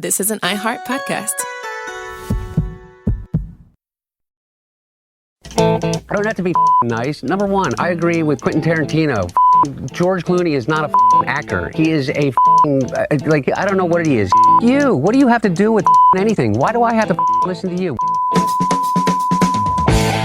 This is an iHeart podcast. I don't have to be nice. Number one, I agree with Quentin Tarantino. George Clooney is not a actor. He is a I don't know what he is. You, what do you have to do with anything? Why do I have to listen to you?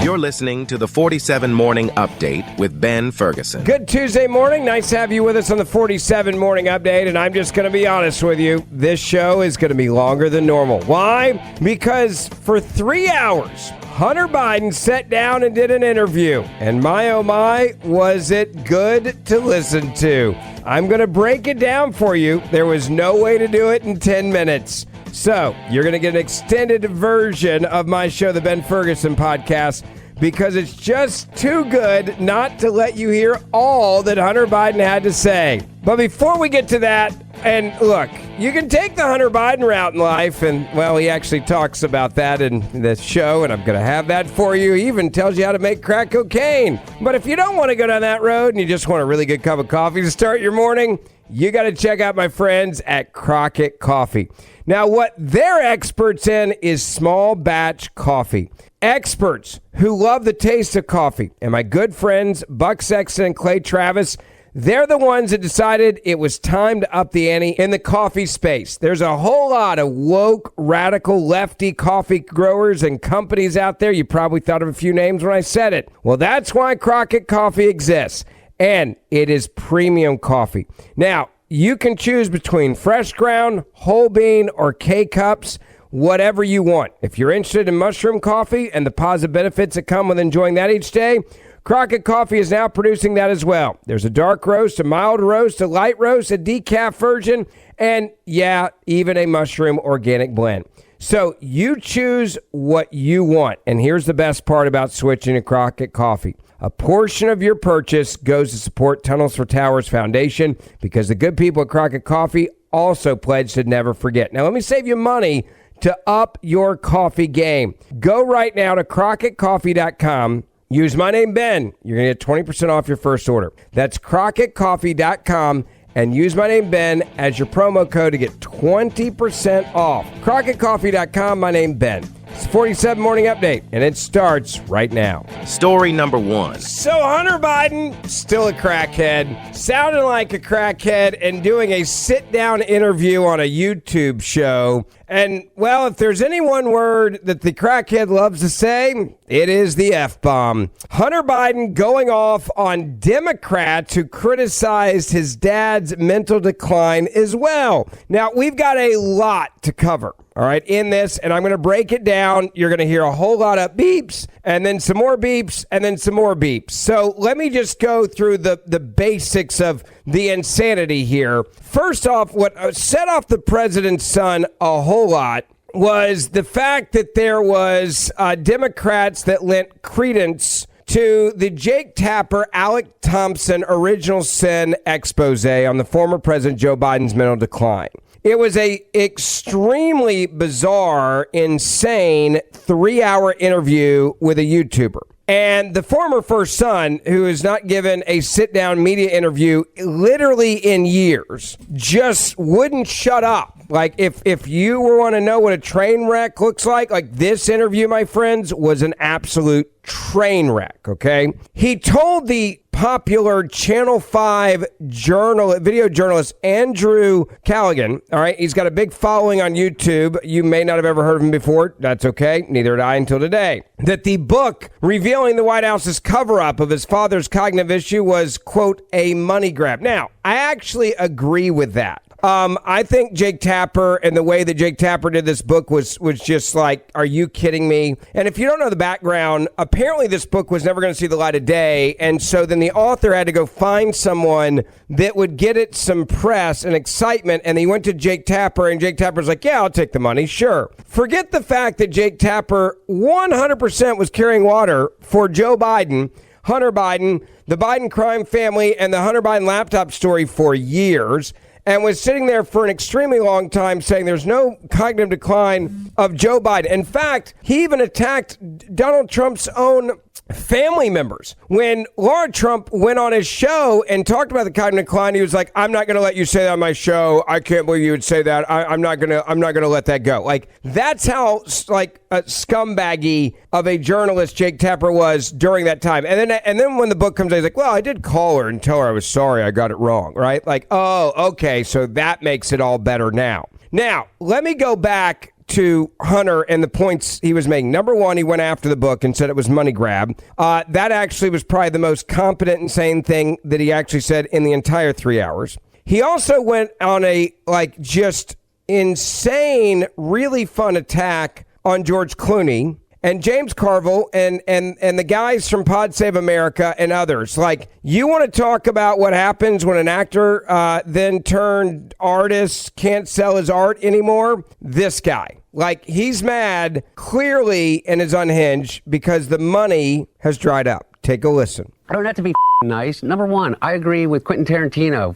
You're listening to the 47 Morning Update with Ben Ferguson. Good Tuesday morning. Nice to have you with us on the 47 Morning Update. And I'm just going to be honest with you. This show is going to be longer than normal. Why? Because for 3 hours, Hunter Biden sat down and did an interview. And my, oh my, was it good to listen to. I'm going to break it down for you. There was no way to do it in 10 minutes. So you're going to get an extended version of my show, The Ben Ferguson Podcast, because it's just too good not to let you hear all that Hunter Biden had to say. But before we get to that, and look, you can take the Hunter Biden route in life, and, well, he actually talks about that in this show, and I'm going to have that for you. He even tells you how to make crack cocaine. But if you don't want to go down that road and you just want a really good cup of coffee to start your morning, you got to check out my friends at Crockett Coffee. Now, what they're experts in is small batch coffee. Experts who love the taste of coffee. And my good friends, Buck Sexton and Clay Travis, they're the ones that decided it was time to up the ante in the coffee space. There's a whole lot of woke, radical, lefty coffee growers and companies out there. You probably thought of a few names when I said it. Well, that's why Crockett Coffee exists. And it is premium coffee. Now, you can choose between fresh ground, whole bean, or K-Cups, whatever you want. If you're interested in mushroom coffee and the positive benefits that come with enjoying that each day, Crockett Coffee is now producing that as well. There's a dark roast, a mild roast, a light roast, a decaf version, and yeah, even a mushroom organic blend. So you choose what you want. And here's the best part about switching to Crockett Coffee. A portion of your purchase goes to support Tunnels for Towers Foundation because the good people at Crockett Coffee also pledge to never forget. Now, let me save you money to up your coffee game. Go right now to crockettcoffee.com. Use my name, Ben. You're going to get 20% off your first order. That's crockettcoffee.com. And use my name, Ben, as your promo code to get 20% off. crockettcoffee.com. My name, Ben. It's 47 Morning Update, and it starts right now. Story number one. So Hunter Biden, still a crackhead, sounding like a crackhead, and doing a sit-down interview on a YouTube show. And, well, if there's any one word that the crackhead loves to say, it is the F-bomb. Hunter Biden going off on Democrats who criticized his dad's mental decline as well. Now, we've got a lot to cover, all right, in this, and I'm going to break it down. You're going to hear a whole lot of beeps, and then some more beeps, and then some more beeps. So let me just go through the basics of the insanity here. First off, what set off the president's son a whole lot was the fact that there was Democrats that lent credence to the Jake Tapper, Alec Thompson original sin expose on the former President Joe Biden's mental decline. It was a extremely bizarre, insane 3-hour interview with a YouTuber. And the former first son, who has not given a sit-down media interview literally in years, just wouldn't shut up. Like, if you want to know what a train wreck looks like this interview, my friends, was an absolute train wreck, okay? He told the popular Channel 5 video journalist Andrew Callaghan, all right, he's got a big following on YouTube. You may not have ever heard of him before. That's okay. Neither had I until today. That the book revealing the White House's cover-up of his father's cognitive issue was, quote, a money grab. Now, I actually agree with that. I think Jake Tapper and the way that Jake Tapper did this book was just like, are you kidding me? And if you don't know the background, apparently this book was never going to see the light of day. And so then the author had to go find someone that would get it some press and excitement. And he went to Jake Tapper, and Jake Tapper's like, yeah, I'll take the money. Sure. Forget the fact that Jake Tapper 100% was carrying water for Joe Biden, Hunter Biden, the Biden crime family, and the Hunter Biden laptop story for years. And was sitting there for an extremely long time saying there's no cognitive decline of Joe Biden. In fact, he even attacked Donald Trump's own family members. When Laura Trump went on his show and talked about the cognitive decline, he was like, I'm not going to let you say that on my show. I can't believe you would say that. I'm not going to let that go. Like, that's how like a scumbaggy of a journalist Jake Tapper was during that time. And then when the book comes out, he's like, well, I did call her and tell her I was sorry. I got it wrong. Right. Like, oh, okay. So that makes it all better now. Now, let me go back to Hunter and the points he was making. Number one, he went after the book and said it was money grab. That actually was probably the most competent and sane thing that he actually said in the entire 3 hours. He also went on a just insane, really fun attack on George Clooney and James Carville and the guys from Pod Save America and others. Like, you want to talk about what happens when an actor then turned artist can't sell his art anymore? This guy. Like, he's mad clearly and is unhinged because the money has dried up. Take a listen. I don't have to be nice. Number one, I agree with Quentin Tarantino.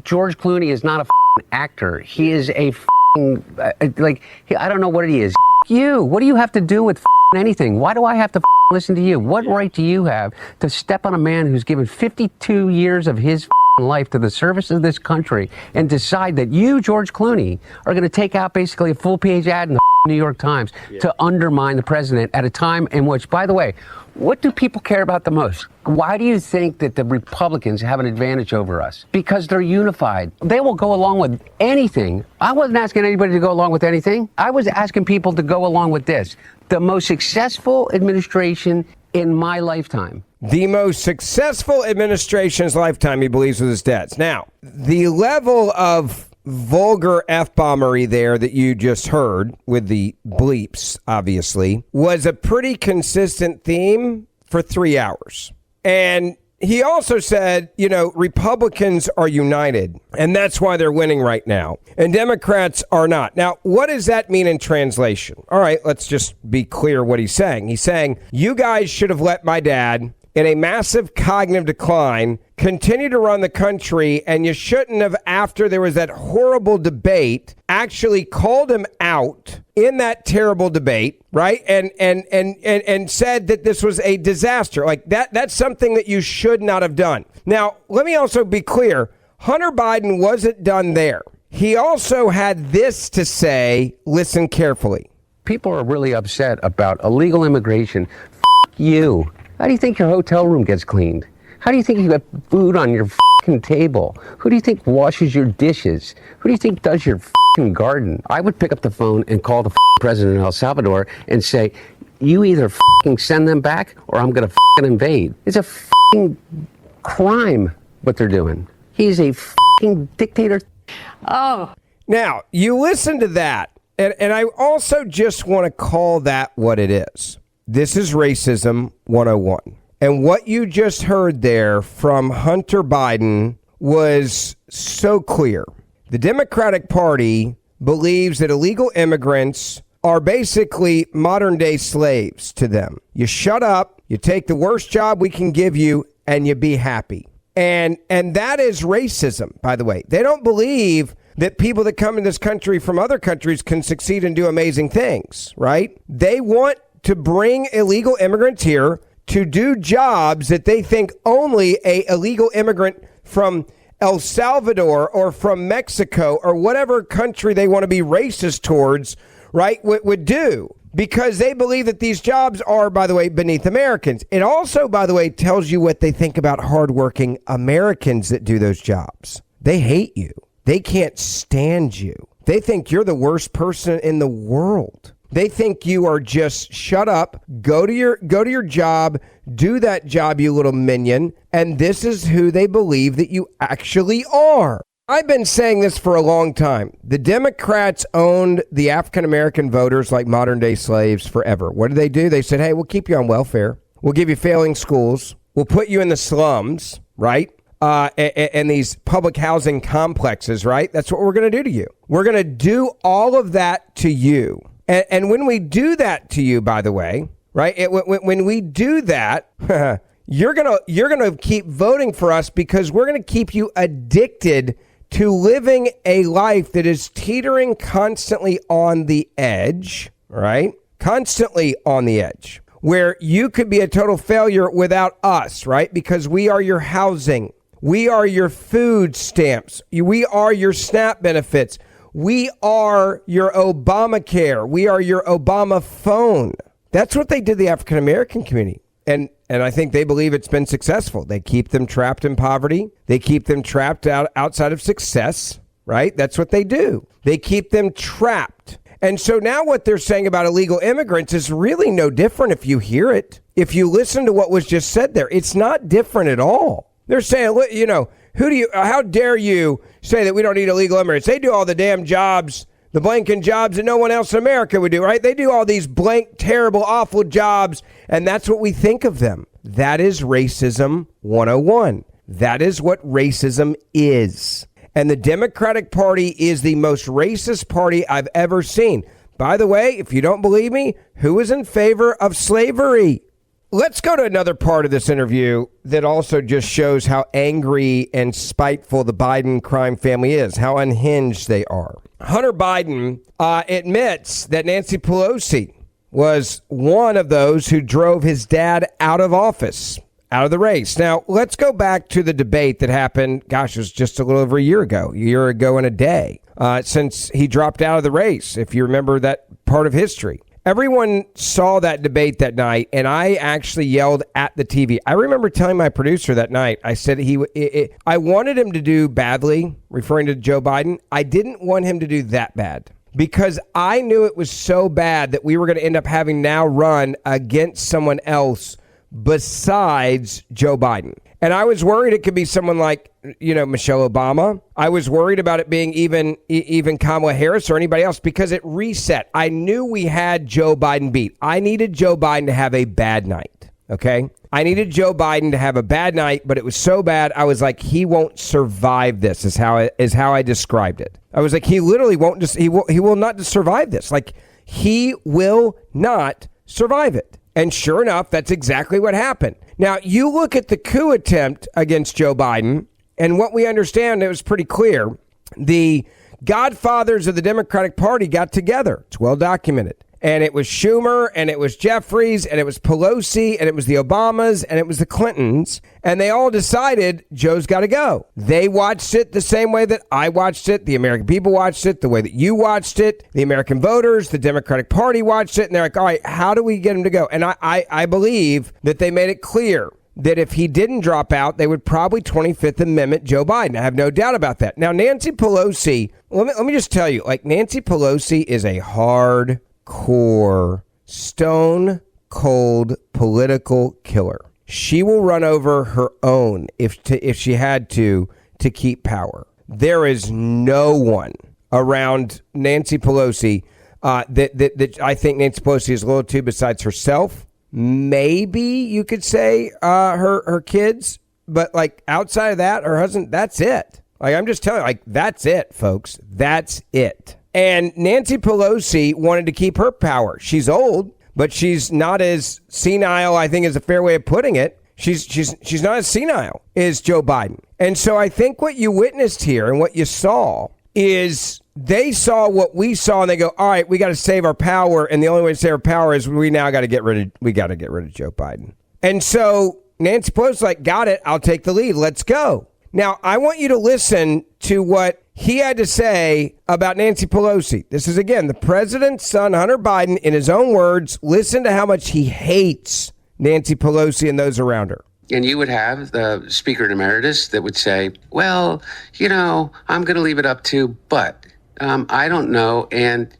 George Clooney is not a actor. He is a I don't know what he is. You. What do you have to do with anything? Why do I have to listen to you? What right do you have to step on a man who's given 52 years of his life to the service of this country and decide that you, George Clooney, are going to take out basically a full-page ad in the New York Times to undermine the president at a time in which, by the way, what do people care about the most? Why do you think that the Republicans have an advantage over us? Because they're unified. They will go along with anything. I wasn't asking anybody to go along with anything. I was asking people to go along with this. The most successful administration in my lifetime. The most successful administration's lifetime, he believes, with his debts. Now, the level of vulgar F-bombery there that you just heard with the bleeps, obviously, was a pretty consistent theme for 3 hours. And he also said, Republicans are united, and that's why they're winning right now. And Democrats are not. Now, what does that mean in translation? All right, let's just be clear what he's saying. He's saying, you guys should have let my dad, in a massive cognitive decline, continue to run the country, and you shouldn't have, after there was that horrible debate, actually called him out in that terrible debate, right? And said that this was a disaster. Like, that's something that you should not have done. Now, let me also be clear. Hunter Biden wasn't done there. He also had this to say, listen carefully. People are really upset about illegal immigration. You. How do you think your hotel room gets cleaned? How do you think you got food on your table? Who do you think washes your dishes? Who do you think does your garden? I would pick up the phone and call the president of El Salvador and say, you either send them back or I'm going to invade. It's a crime what they're doing. He's a dictator. Oh. Now, you listen to that, and I also just want to call that what it is. This is Racism 101. And what you just heard there from Hunter Biden was so clear. The Democratic Party believes that illegal immigrants are basically modern day slaves to them. You shut up, you take the worst job we can give you, and you be happy. And that is racism, by the way. They don't believe that people that come in this country from other countries can succeed and do amazing things, right? They want to bring illegal immigrants here to do jobs that they think only a illegal immigrant from El Salvador or from Mexico or whatever country they want to be racist towards, right, would do. Because they believe that these jobs are, by the way, beneath Americans. It also, by the way, tells you what they think about hardworking Americans that do those jobs. They hate you. They can't stand you. They think you're the worst person in the world. They think you are just shut up, go to your job, do that job, you little minion. And this is who they believe that you actually are. I've been saying this for a long time. The Democrats owned the African-American voters like modern day slaves forever. What did they do? They said, hey, we'll keep you on welfare. We'll give you failing schools. We'll put you in the slums, right? And these public housing complexes, right? That's what we're going to do to you. We're going to do all of that to you. And when we do that to you, by the way, right? When we do that, you're gonna keep voting for us because we're gonna keep you addicted to living a life that is teetering constantly on the edge, right? Constantly on the edge. where you could be a total failure without us, right? Because we are your housing. We are your food stamps. We are your SNAP benefits. We are your Obamacare. We are your Obama phone. That's what they did to the African American community. And I think they believe it's been successful. They keep them trapped in poverty. They keep them trapped outside of success, right? That's what they do. They keep them trapped. And so now what they're saying about illegal immigrants is really no different if you hear it. If you listen to what was just said there, it's not different at all. They're saying, you know, how dare you say that we don't need illegal immigrants? They do all the damn jobs, the blanking jobs that no one else in America would do, right? They do all these blank, terrible, awful jobs, and that's what we think of them. That is racism 101. That is what racism is. And the Democratic Party is the most racist party I've ever seen. By the way, if you don't believe me, who is in favor of slavery? Let's go to another part of this interview that also just shows how angry and spiteful the Biden crime family is, how unhinged they are. Hunter Biden admits that Nancy Pelosi was one of those who drove his dad out of office, out of the race. Now, let's go back to the debate that happened, gosh, it was just a little over a year ago and a day, since he dropped out of the race, if you remember that part of history. Everyone saw that debate that night, and I actually yelled at the TV. I remember telling my producer that night, I said I wanted him to do badly, referring to Joe Biden. I didn't want him to do that bad because I knew it was so bad that we were going to end up having now run against someone else besides Joe Biden. And I was worried it could be someone like, Michelle Obama. I was worried about it being even Kamala Harris or anybody else because it reset. I knew we had Joe Biden beat. I needed Joe Biden to have a bad night. Okay. I needed Joe Biden to have a bad night, but it was so bad. I was like, he won't survive this is how I described it. I was like, he literally won't he will not survive this. Like he will not survive it. And sure enough, that's exactly what happened. Now, you look at the coup attempt against Joe Biden, and what we understand, it was pretty clear. The godfathers of the Democratic Party got together. It's well documented. And it was Schumer, and it was Jeffries, and it was Pelosi, and it was the Obamas, and it was the Clintons. And they all decided Joe's got to go. They watched it the same way that I watched it. The American people watched it the way that you watched it. The American voters, the Democratic Party watched it. And they're like, all right, how do we get him to go? And I believe that they made it clear that if he didn't drop out, they would probably 25th Amendment Joe Biden. I have no doubt about that. Now, Nancy Pelosi, let me just tell you, like Nancy Pelosi is a hardcore, stone cold political killer. She will run over her own if she had to keep power. There is no one around Nancy Pelosi that I think Nancy Pelosi is loyal to besides herself. Maybe you could say her kids, but like outside of that, her husband, that's it. Like I'm just telling you, like that's it, folks. That's it. And Nancy Pelosi wanted to keep her power. She's old, but she's not as senile, I think is a fair way of putting it. She's not as senile as Joe Biden. And so I think what you witnessed here and what you saw is they saw what we saw and they go, all right, we got to save our power. And the only way to save our power is we got to get rid of Joe Biden. And so Nancy Pelosi's like, got it. I'll take the lead. Let's go. Now, I want you to listen to what he had to say about Nancy Pelosi. This is, again, the president's son, Hunter Biden, in his own words. Listen to how much he hates Nancy Pelosi and those around her. And you would have the Speaker Emeritus that would say, well, I'm going to leave it up to, but I don't know. And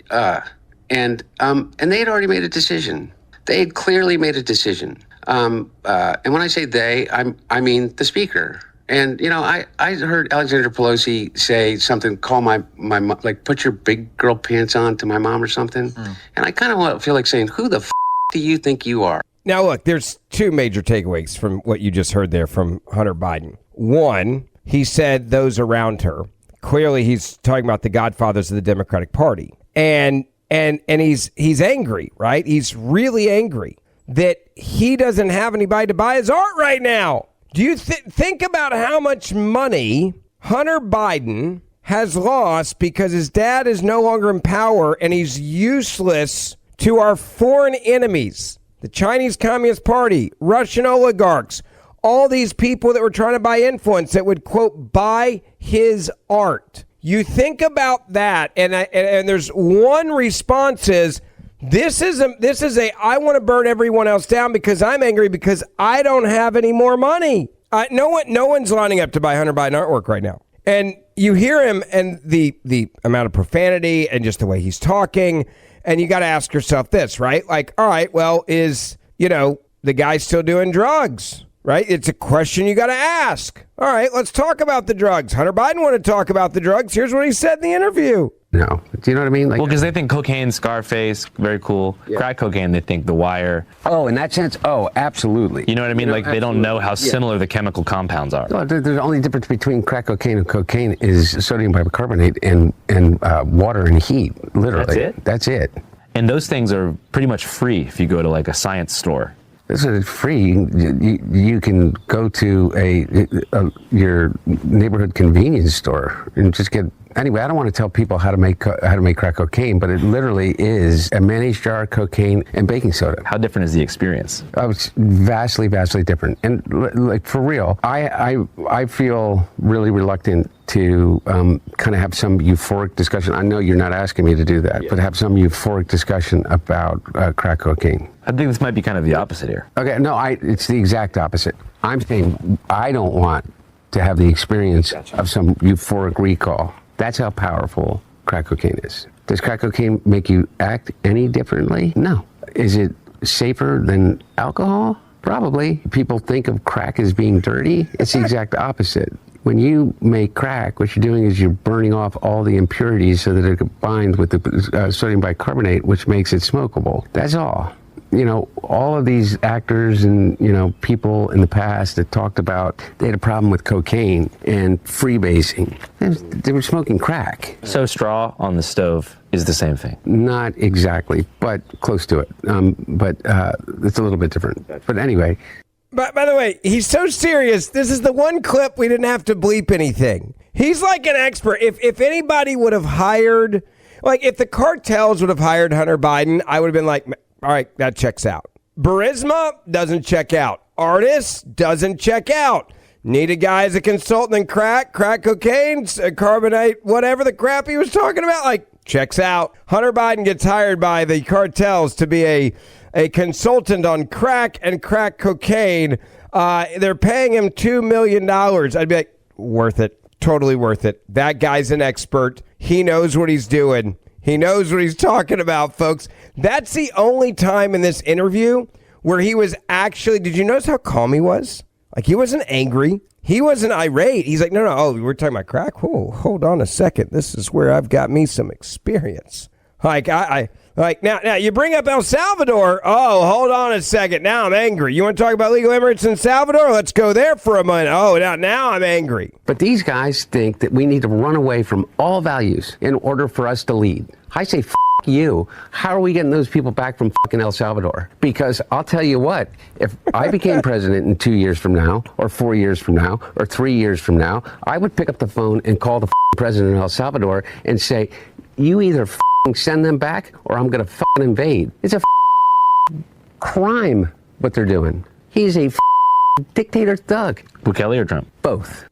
they had already made a decision. They had clearly made a decision. And when I say they, I mean the Speaker. And, I heard Alexander Pelosi say something, call my like, put your big girl pants on to my mom or something. And I kind of feel like saying, who the do you think you are? Now, look, there's two major takeaways from what you just heard there from Hunter Biden. One, he said those around her. Clearly, he's talking about the godfathers of the Democratic Party. And he's angry, right? He's really angry that he doesn't have anybody to buy his art right now. Do you think about how much money Hunter Biden has lost because his dad is no longer in power and he's useless to our foreign enemies? the Chinese Communist Party, Russian oligarchs, all these people that were trying to buy influence that would, quote, buy his art. You think about that, and there's one response is, this is a I want to burn everyone else down because I'm angry because I don't have any more money. No one's lining up to buy Hunter Biden artwork right now. And you hear him and the amount of profanity and just the way he's talking, and you got to ask yourself this, right? Like, all right, well, is, the guy still doing drugs? Right? It's a question you got to ask. All right, let's talk about the drugs. Hunter Biden wanted to talk about the drugs. Here's what he said in the interview. No. Do you know what I mean? Well, because they think cocaine, Scarface, very cool. Yeah. Crack cocaine, they think The Wire. Oh, in that sense? Oh, absolutely. You know what I mean? They don't know how similar the chemical compounds are. Well, the only difference between crack cocaine and cocaine is sodium bicarbonate and water and heat, literally. That's it. And those things are pretty much free if you go to like a science store. This is free. You can go to your neighborhood convenience store and just get. Anyway, I don't want to tell people how to make crack cocaine, but it literally is a mayonnaise jar, cocaine, and baking soda. How different is the experience? It's vastly different. And like for real, I feel really reluctant to kind of have some euphoric discussion. I know you're not asking me to do that, but have some euphoric discussion about crack cocaine. I think this might be kind of the opposite here. Okay, no, it's the exact opposite. I'm saying I don't want to have the experience of some euphoric recall. That's how powerful crack cocaine is. Does crack cocaine make you act any differently? No. Is it safer than alcohol? Probably. People think of crack as being dirty. It's the exact opposite. When you make crack, what you're doing is you're burning off all the impurities so that it combines with the sodium bicarbonate, which makes it smokable. That's all. All of these actors and, people in the past that talked about they had a problem with cocaine and freebasing. They were smoking crack. So straw on the stove is the same thing? Not exactly, but close to it. But it's a little bit different. But anyway. But by the way, he's so serious. This is the one clip we didn't have to bleep anything. He's like an expert. If anybody would have hired, like if the cartels would have hired Hunter Biden, I would have been like, all right, that checks out. Burisma doesn't check out. Artists doesn't check out. Need a guy as a consultant in crack cocaine, carbonate, whatever the crap he was talking about, like checks out. Hunter Biden gets hired by the cartels to be a consultant on crack and crack cocaine. They're paying him $2 million. I'd be like, worth it. Totally worth it. That guy's an expert. He knows what he's doing. He knows what he's talking about, folks. That's the only time in this interview where he was actually, did you notice how calm he was? Like, he wasn't angry. He wasn't irate. He's like, no, oh, we're talking about crack? Whoa, hold on a second. This is where I've got me some experience. Like, now you bring up El Salvador. Oh, hold on a second. Now I'm angry. You want to talk about legal immigrants in Salvador? Let's go there for a minute. Oh, now I'm angry. But these guys think that we need to run away from all values in order for us to lead. I say, you. How are we getting those people back from fucking El Salvador? Because I'll tell you what, if I became president in 2 years from now, or 4 years from now, or 3 years from now, I would pick up the phone and call the president of El Salvador and say, you either send them back or I'm going to fucking invade. It's a crime what they're doing. He's a dictator thug. Bukele or Trump? Both.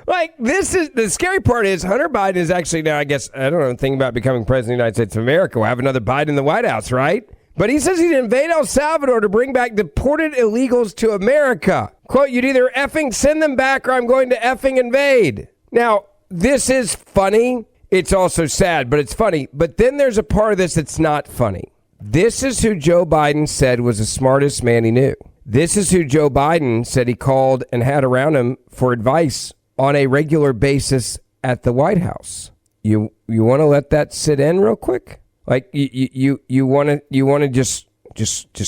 Like, this is the scary part is Hunter Biden is actually now, I guess, I don't know, thinking about becoming president of the United States of America. We'll have another Biden in the White House, right? But he says he'd invade El Salvador to bring back deported illegals to America. Quote, you'd either effing send them back or I'm going to effing invade. Now, this is funny. It's also sad, but it's funny. But then there's a part of this that's not funny. This is who Joe Biden said was the smartest man he knew. This is who Joe Biden said he called and had around him for advice on a regular basis at the White House. You want to let that sit in real quick? Like you want to just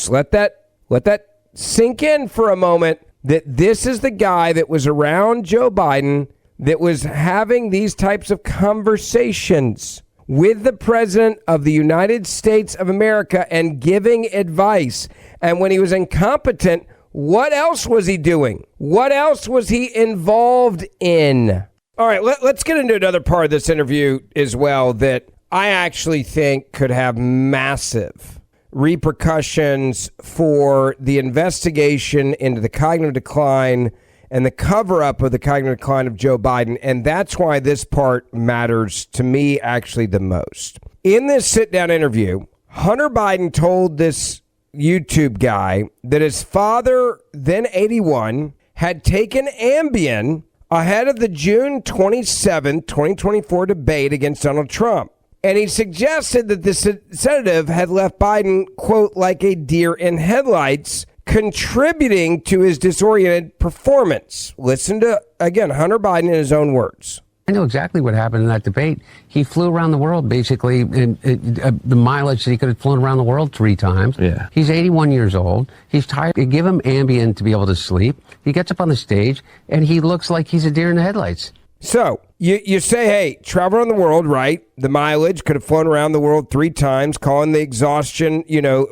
let that sink in for a moment, that this is the guy that was around Joe Biden that was having these types of conversations with the president of the United States of America and giving advice. And when he was incompetent, what else was he doing? What else was he involved in? All right, let's get into another part of this interview as well that I actually think could have massive repercussions for the investigation into the cognitive decline and the cover-up of the cognitive decline of Joe Biden, and that's why this part matters to me actually the most. In this sit-down interview, Hunter Biden told this YouTube guy that his father, then 81, had taken Ambien ahead of the June 27, 2024 debate against Donald Trump. And he suggested that the sedative had left Biden, quote, like a deer in headlights, contributing to his disoriented performance. Listen to, again, Hunter Biden in his own words. I know exactly what happened in that debate. He flew around the world, basically, the mileage that he could have flown around the world 3 times. Yeah. He's 81 years old. He's tired. You give him Ambien to be able to sleep. He gets up on the stage, and he looks like he's a deer in the headlights. So you say, hey, travel around the world, right? The mileage could have flown around the world 3 times, calling the exhaustion,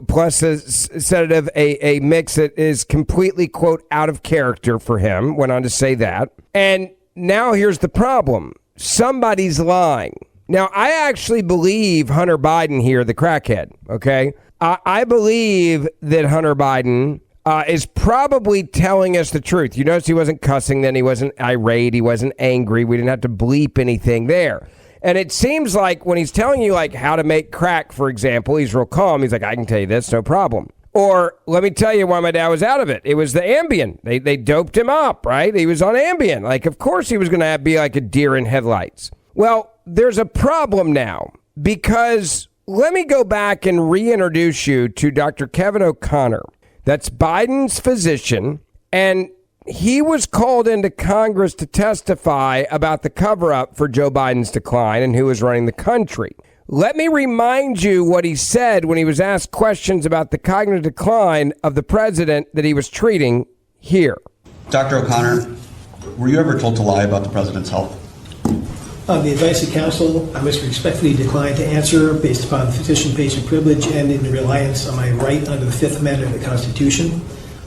plus a sedative, a mix that is completely, quote, out of character for him. Went on to say that. And now here's the problem. Somebody's lying. Now, I actually believe Hunter Biden here, the crackhead, okay? I believe that Hunter Biden is probably telling us the truth. You notice he wasn't cussing then. He wasn't irate. He wasn't angry. We didn't have to bleep anything there. And it seems like when he's telling you like how to make crack, for example, he's real calm. He's like, I can tell you this, no problem. Or let me tell you why my dad was out of it. It was the Ambien. They doped him up, right? He was on Ambien. Like, of course he was going to be like a deer in headlights. Well, there's a problem now because let me go back and reintroduce you to Dr. Kevin O'Connor. That's Biden's physician, and he was called into Congress to testify about the cover-up for Joe Biden's decline and who was running the country. Let me remind you what he said when he was asked questions about the cognitive decline of the president that he was treating here. Dr. O'Connor, were you ever told to lie about the president's health? On the advice of counsel, I must respectfully decline to answer based upon physician-patient privilege and in reliance on my right under the Fifth Amendment of the Constitution.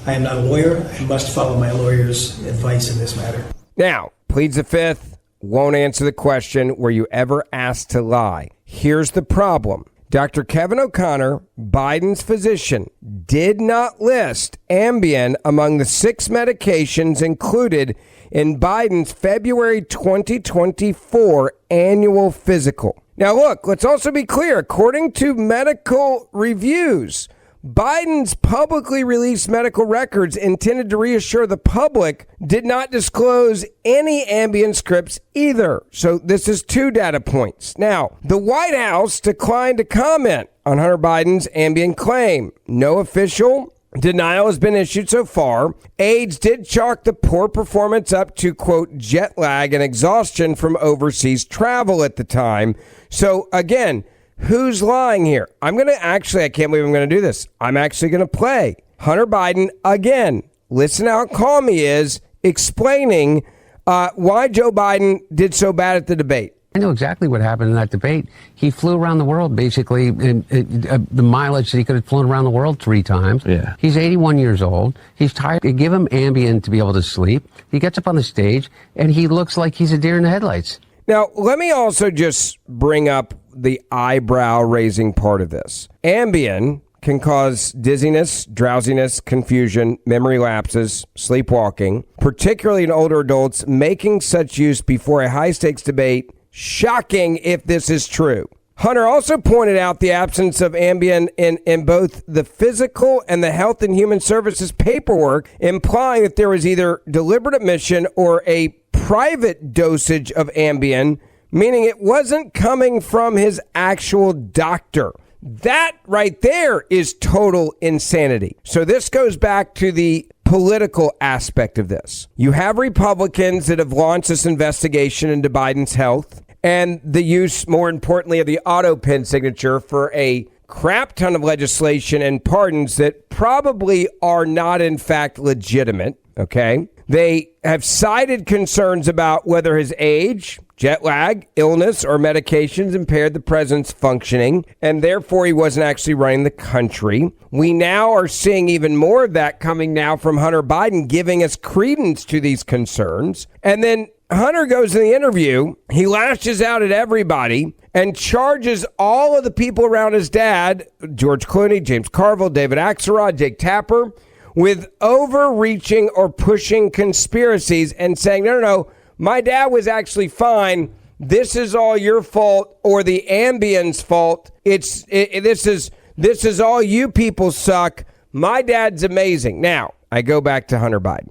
I am not a lawyer. I must follow my lawyer's advice in this matter. Now, pleads the Fifth, won't answer the question, were you ever asked to lie? Here's the problem. Dr. Kevin O'Connor, Biden's physician, did not list Ambien among the 6 medications included in Biden's February 2024 annual physical. Now, look, let's also be clear. According to medical reviews, Biden's publicly released medical records intended to reassure the public did not disclose any Ambien scripts either. So this is 2 data points. Now, the White House declined to comment on Hunter Biden's Ambien claim. No official denial has been issued so far. Aides did chalk the poor performance up to, quote, jet lag and exhaustion from overseas travel at the time. So again, who's lying here? I can't believe I'm going to do this. I'm actually going to play Hunter Biden again. Listen how calm he is explaining why Joe Biden did so bad at the debate. I know exactly what happened in that debate. He flew around the world, basically, the mileage that he could have flown around the world 3 times. Yeah. He's 81 years old. He's tired. You give him Ambien to be able to sleep. He gets up on the stage, and he looks like he's a deer in the headlights. Now, let me also just bring up the eyebrow-raising part of this. Ambien can cause dizziness, drowsiness, confusion, memory lapses, sleepwalking, particularly in older adults. Making such use before a high-stakes debate, shocking if this is true. Hunter also pointed out the absence of Ambien in both the physical and the Health and Human Services paperwork, implying that there was either deliberate omission or a private dosage of Ambien, meaning it wasn't coming from his actual doctor. That right there is total insanity. So this goes back to the political aspect of this. You have Republicans that have launched this investigation into Biden's health and the use, more importantly, of the auto pen signature for a crap ton of legislation and pardons that probably are not, in fact, legitimate. Okay. They have cited concerns about whether his age, jet lag, illness, or medications impaired the president's functioning, and therefore he wasn't actually running the country. We now are seeing even more of that coming now from Hunter Biden, giving us credence to these concerns. And then Hunter goes in the interview, he lashes out at everybody and charges all of the people around his dad, George Clooney, James Carville, David Axelrod, Jake Tapper, with overreaching or pushing conspiracies and saying, no, my dad was actually fine. This is all your fault or the Ambien's fault. This is all you people suck. My dad's amazing. Now, I go back to Hunter Biden.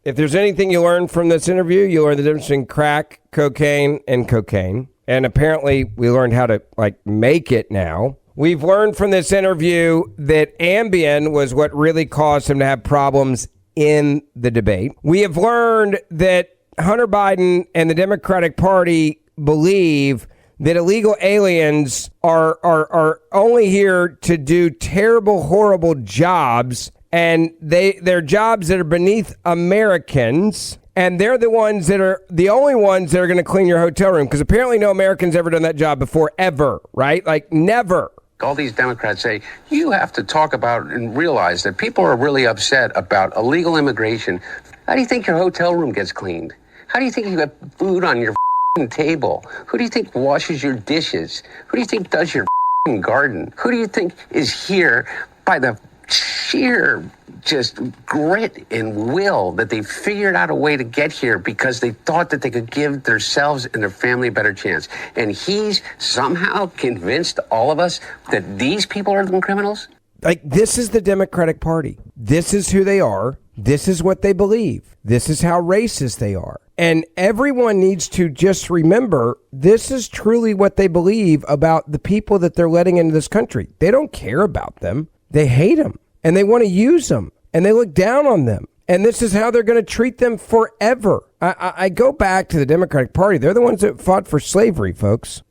If there's anything you learn from this interview, you learn the difference between crack, cocaine, and cocaine. And apparently we learned how to make it now. We've learned from this interview that Ambien was what really caused him to have problems in the debate. We have learned that Hunter Biden and the Democratic Party believe that illegal aliens are only here to do terrible, horrible jobs, and they're jobs that are beneath Americans, and they're the ones that are the only ones that are going to clean your hotel room, because apparently no American's ever done that job before, ever, right? Never. All these Democrats say, you have to talk about and realize that people are really upset about illegal immigration. How do you think your hotel room gets cleaned? How do you think you got food on your table? Who do you think washes your dishes? Who do you think does your garden? Who do you think is here by the sheer just grit and will that they figured out a way to get here because they thought that they could give themselves and their family a better chance? And he's somehow convinced all of us that these people are the criminals? This is the Democratic Party. This is who they are. This is what they believe. This is how racist they are. And everyone needs to just remember, this is truly what they believe about the people that they're letting into this country. They don't care about them. They hate them, and they want to use them, and they look down on them. And this is how they're going to treat them forever. I go back to the Democratic Party. They're the ones that fought for slavery, folks.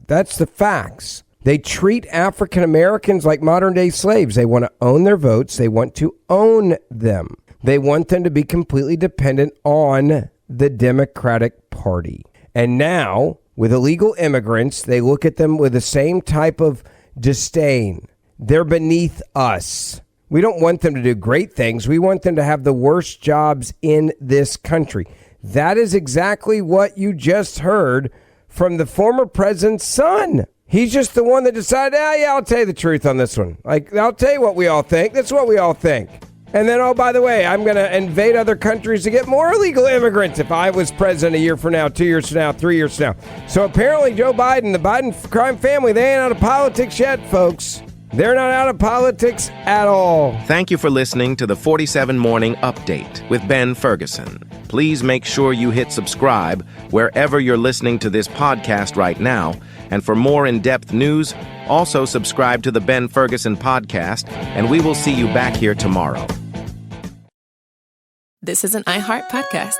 That's the facts. They treat African Americans like modern day slaves. They want to own their votes. They want to own them. They want them to be completely dependent on the Democratic Party. And now, with illegal immigrants, they look at them with the same type of disdain. They're beneath us. We don't want them to do great things. We want them to have the worst jobs in this country. That is exactly what you just heard from the former president's son. He's just the one that decided, I'll tell you the truth on this one. I'll tell you what we all think. That's what we all think. And then, oh, by the way, I'm going to invade other countries to get more illegal immigrants if I was president a year from now, 2 years from now, 3 years from now. So apparently Joe Biden, the Biden crime family, they ain't out of politics yet, folks. They're not out of politics at all. Thank you for listening to the 47 Morning Update with Ben Ferguson. Please make sure you hit subscribe wherever you're listening to this podcast right now. And for more in-depth news, also subscribe to the Ben Ferguson Podcast, and we will see you back here tomorrow. This is an iHeart podcast.